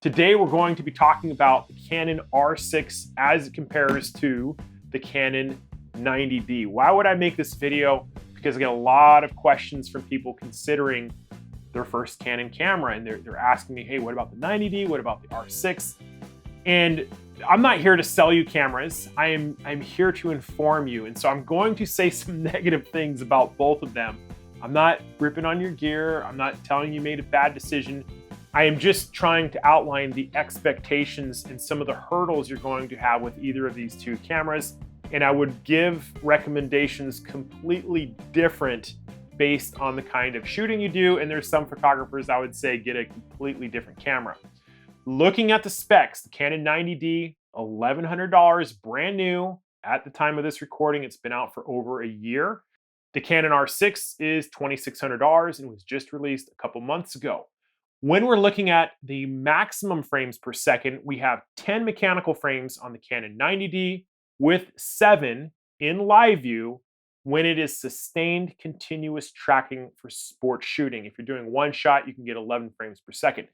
Today we're going to be talking about the Canon R6 as it compares to the Canon 90D. Why would I make this video? Because I get a lot of questions from people considering their first Canon camera, and they're asking me, hey, what about the 90D? What about the R6? And I'm not here to sell you cameras. I'm here to inform you. And so I'm going to say some negative things about both of them. I'm not ripping on your gear. I'm not telling you made a bad decision. I am just trying to outline the expectations and some of the hurdles you're going to have with either of these two cameras. And I would give recommendations completely different based on the kind of shooting you do. And there's some photographers I would say get a completely different camera. Looking at the specs, the Canon 90D, $1,100, brand new at the time of this recording. It's been out for over a year. The Canon R6 is $2,600 and was just released a couple months ago. When we're looking at the maximum frames per second, we have 10 mechanical frames on the Canon 90D with 7 in live view when it is sustained continuous tracking for sports shooting. If you're doing one shot, you can get 11 frames per second.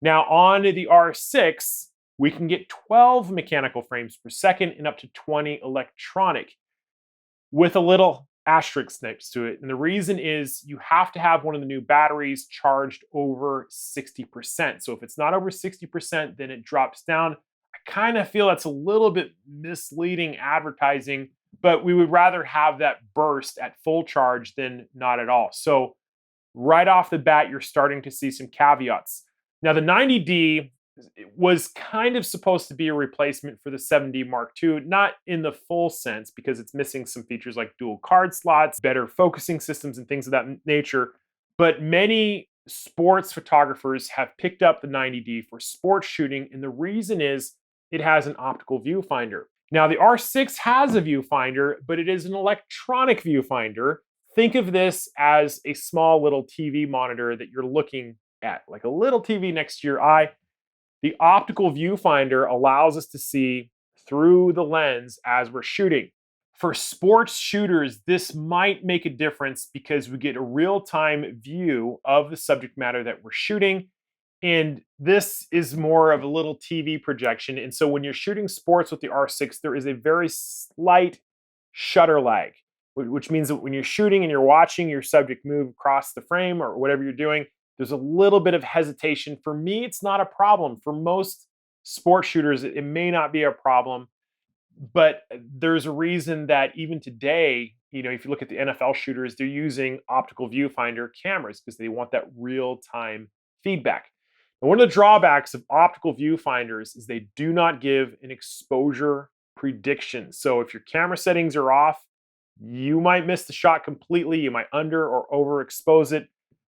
Now on the R6, we can get 12 mechanical frames per second and up to 20 electronic with a little asterisk next to it. And the reason is you have to have one of the new batteries charged over 60%. So if it's not over 60%, then it drops down. I kind of feel that's a little bit misleading advertising, but we would rather have that burst at full charge than not at all. So right off the bat, you're starting to see some caveats. Now the 90D was kind of supposed to be a replacement for the 7D Mark II, not in the full sense because it's missing some features like dual card slots, better focusing systems and things of that nature. But many sports photographers have picked up the 90D for sports shooting, and the reason is it has an optical viewfinder. Now the R6 has a viewfinder, but it is an electronic viewfinder. Think of this as a small little TV monitor that you're looking at, like a little TV next to your eye. The optical viewfinder allows us to see through the lens as we're shooting. For sports shooters, this might make a difference because we get a real-time view of the subject matter that we're shooting. And this is more of a little TV projection. And so when you're shooting sports with the R6, there is a very slight shutter lag, which means that when you're shooting and you're watching your subject move across the frame or whatever you're doing, there's a little bit of hesitation. For me, it's not a problem. For most sports shooters, it may not be a problem, but there's a reason that even today, if you look at the NFL shooters, they're using optical viewfinder cameras because they want that real-time feedback. And one of the drawbacks of optical viewfinders is they do not give an exposure prediction. So if your camera settings are off, you might miss the shot completely. You might under or overexpose it.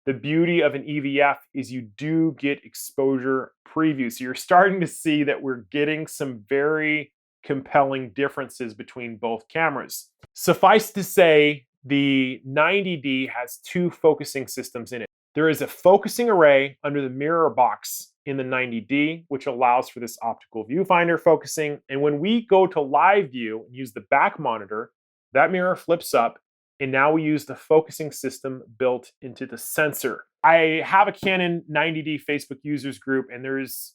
The beauty of an EVF is you do get exposure preview. So you're starting to see that we're getting some very compelling differences between both cameras. Suffice to say, the 90D has 2 focusing systems in it. There is a focusing array under the mirror box in the 90D, which allows for this optical viewfinder focusing. And when we go to live view and use the back monitor, that mirror flips up. And now we use the focusing system built into the sensor. I have a Canon 90D Facebook users group, and there's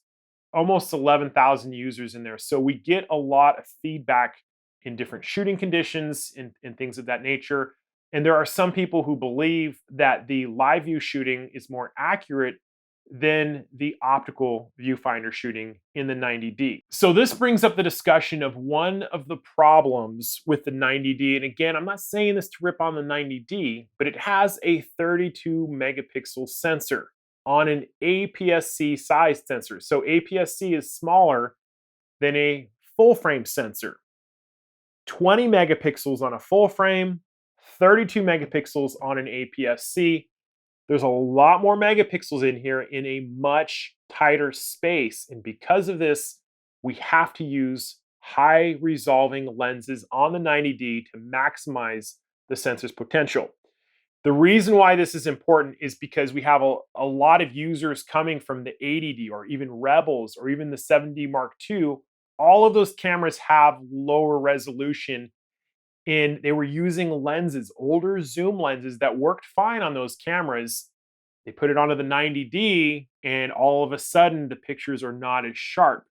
almost 11,000 users in there. So we get a lot of feedback in different shooting conditions and things of that nature. And there are some people who believe that the live view shooting is more accurate than the optical viewfinder shooting in the 90D. So this brings up the discussion of one of the problems with the 90D. And again, I'm not saying this to rip on the 90D, but it has a 32 megapixel sensor on an APS-C size sensor. So APS-C is smaller than a full frame sensor. 20 megapixels on a full frame, 32 megapixels on an APS-C. There's a lot more megapixels in here in a much tighter space. And because of this, we have to use high resolving lenses on the 90D to maximize the sensor's potential. The reason why this is important is because we have a lot of users coming from the 80D or even Rebels or even the 7D Mark II. All of those cameras have lower resolution, and they were using lenses, older zoom lenses that worked fine on those cameras, They put it onto the 90D, and all of a sudden, the pictures are not as sharp.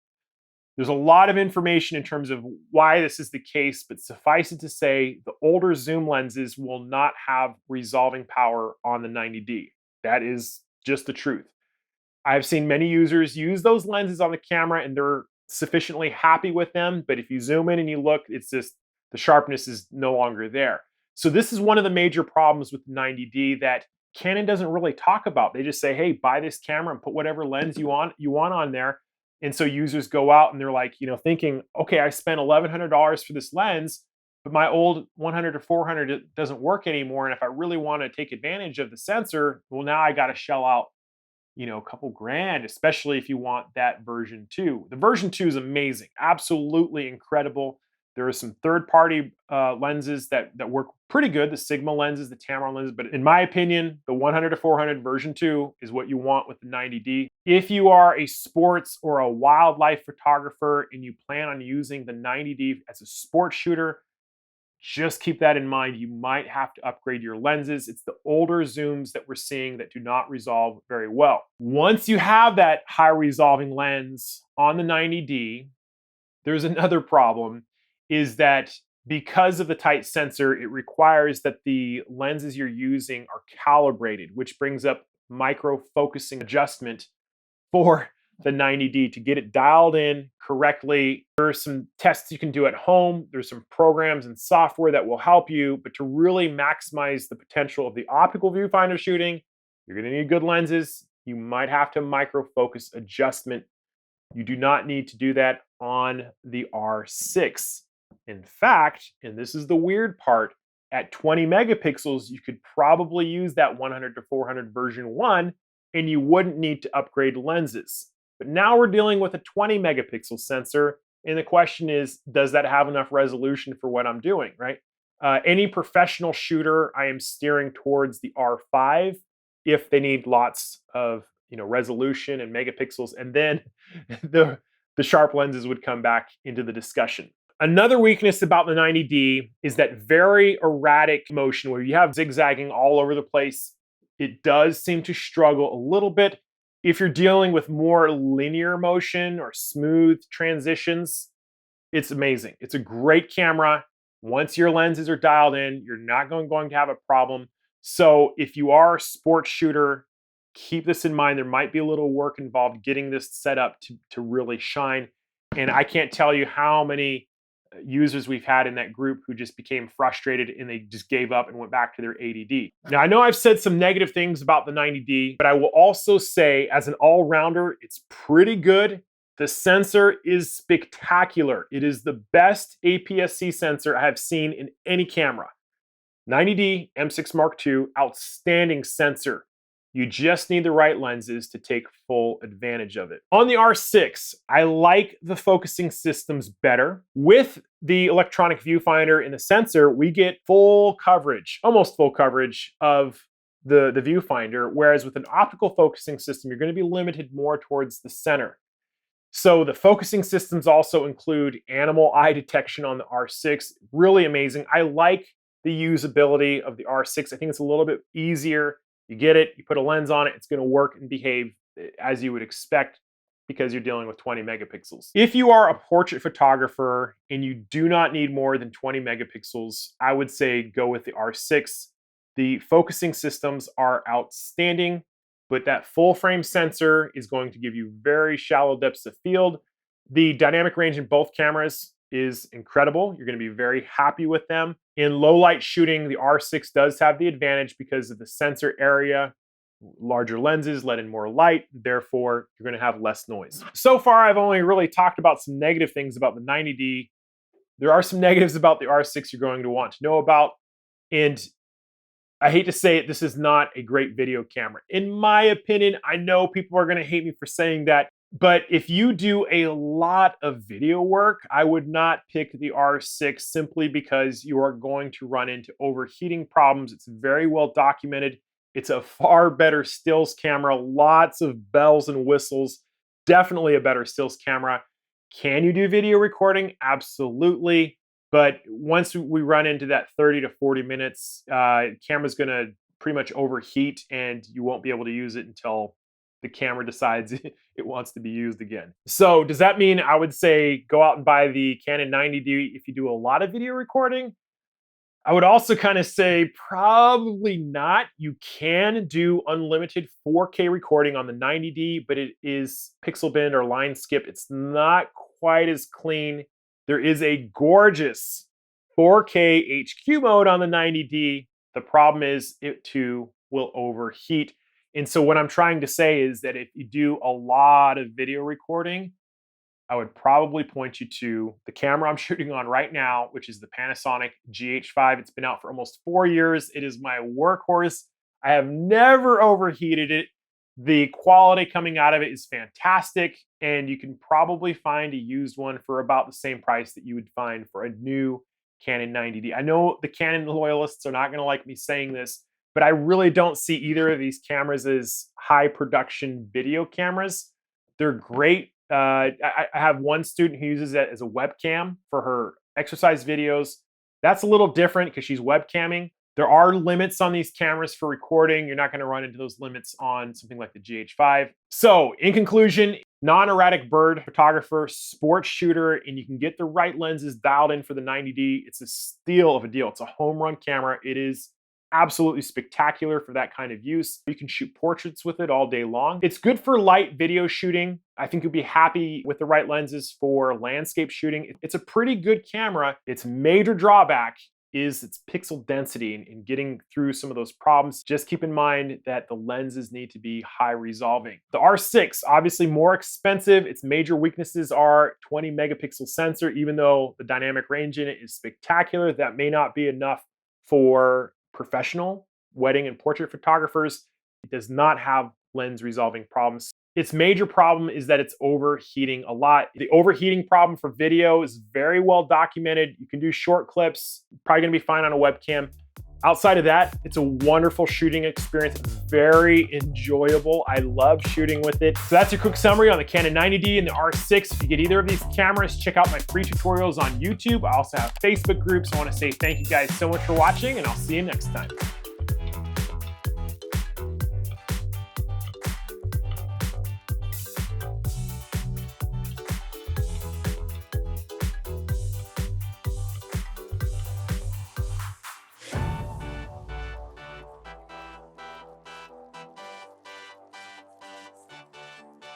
There's a lot of information in terms of why this is the case, but suffice it to say, the older zoom lenses will not have resolving power on the 90D. That is just the truth. I've seen many users use those lenses on the camera and they're sufficiently happy with them, but if you zoom in and you look, it's just the sharpness is no longer there. So this is one of the major problems with the 90D that Canon doesn't really talk about. They just say, hey, buy this camera and put whatever lens you want on there. And so users go out and they're like, thinking, okay, I spent $1,100 for this lens, but my old 100 to 400 doesn't work anymore. And if I really want to take advantage of the sensor, well, now I got to shell out a couple grand, especially if you want that version 2. The version 2 is amazing, absolutely incredible. There are some third-party lenses that work pretty good, the Sigma lenses, the Tamron lenses, but in my opinion, the 100 to 400 version 2 is what you want with the 90D. If you are a sports or a wildlife photographer and you plan on using the 90D as a sports shooter, just keep that in mind. You might have to upgrade your lenses. It's the older zooms that we're seeing that do not resolve very well. Once you have that high resolving lens on the 90D, there's another problem, is that because of the tight sensor, it requires that the lenses you're using are calibrated, which brings up micro focusing adjustment for the 90D to get it dialed in correctly. There are some tests you can do at home. There's some programs and software that will help you, but to really maximize the potential of the optical viewfinder shooting, you're gonna need good lenses. You might have to micro focus adjustment. You do not need to do that on the R6. In fact, and this is the weird part, at 20 megapixels, you could probably use that 100 to 400 version 1 and you wouldn't need to upgrade lenses. But now we're dealing with a 20 megapixel sensor, and the question is, does that have enough resolution for what I'm doing, right? Any professional shooter, I am steering towards the R5 if they need lots of resolution and megapixels, and then the sharp lenses would come back into the discussion. Another weakness about the 90D is that very erratic motion where you have zigzagging all over the place. It does seem to struggle a little bit. If you're dealing with more linear motion or smooth transitions, it's amazing. It's a great camera. Once your lenses are dialed in, you're not going to have a problem. So if you are a sports shooter, keep this in mind. There might be a little work involved getting this set up to really shine. And I can't tell you how many users we've had in that group who just became frustrated and they just gave up and went back to their 80D. Now, I know I've said some negative things about the 90D, but I will also say as an all-rounder, it's pretty good. The sensor is spectacular. It is the best APS-C sensor I have seen in any camera. 90D M6 Mark II, outstanding sensor. You just need the right lenses to take full advantage of it. On the R6, I like the focusing systems better. With the electronic viewfinder and the sensor, we get full coverage, almost full coverage of the viewfinder, whereas with an optical focusing system, you're going to be limited more towards the center. So the focusing systems also include animal eye detection on the R6. Really amazing. I like the usability of the R6. I think it's a little bit easier. You get it, you put a lens on it, it's going to work and behave as you would expect because you're dealing with 20 megapixels. If you are a portrait photographer and you do not need more than 20 megapixels, I would say go with the R6. The focusing systems are outstanding, but that full frame sensor is going to give you very shallow depths of field. The dynamic range in both cameras is incredible. You're going to be very happy with them. In low light shooting, the R6 does have the advantage because of the sensor area. Larger lenses let in more light, therefore you're going to have less noise. So far, I've only really talked about some negative things about the 90D. There are some negatives about the R6 you're going to want to know about. And I hate to say it, this is not a great video camera. In my opinion, I know people are going to hate me for saying that, but if you do a lot of video work, I would not pick the R6 simply because you are going to run into overheating problems. It's very well documented. It's a far better stills camera, lots of bells and whistles, definitely a better stills camera. Can you do video recording? Absolutely. But once we run into that 30 to 40 minutes, camera's gonna pretty much overheat and you won't be able to use it until the camera decides it wants to be used again. So does that mean I would say go out and buy the Canon 90D if you do a lot of video recording? I would also kind of say probably not. You can do unlimited 4K recording on the 90D, but it is pixel bend or line skip. It's not quite as clean. There is a gorgeous 4K HQ mode on the 90D. The problem is it too will overheat. And so what I'm trying to say is that if you do a lot of video recording, I would probably point you to the camera I'm shooting on right now, which is the Panasonic GH5. It's been out for almost 4 years. It is my workhorse. I have never overheated it. The quality coming out of it is fantastic, and you can probably find a used one for about the same price that you would find for a new Canon 90D. I know the Canon loyalists are not gonna like me saying this, but I really don't see either of these cameras as high production video cameras. They're great. I have one student who uses it as a webcam for her exercise videos. That's a little different because she's webcamming. There are limits on these cameras for recording. You're not going to run into those limits on something like the GH5. So in conclusion, non-erratic bird photographer, sports shooter, and you can get the right lenses dialed in for the 90D. It's a steal of a deal. It's a home run camera. It is absolutely spectacular for that kind of use. You can shoot portraits with it all day long. It's good for light video shooting. I think you'll be happy with the right lenses for landscape shooting. It's a pretty good camera. Its major drawback is its pixel density and getting through some of those problems. Just keep in mind that the lenses need to be high resolving. The R6, obviously more expensive. Its major weaknesses are 20 megapixel sensor, even though the dynamic range in it is spectacular. That may not be enough for professional wedding and portrait photographers. It does not have lens resolving problems. Its major problem is that it's overheating a lot. The overheating problem for video is very well documented. You can do short clips, probably gonna be fine on a webcam. Outside of that, it's a wonderful shooting experience, very enjoyable. I love shooting with it. So that's your quick summary on the Canon 90D and the R6. If you get either of these cameras, check out my free tutorials on YouTube. I also have Facebook groups. I wanna say thank you guys so much for watching, and I'll see you next time.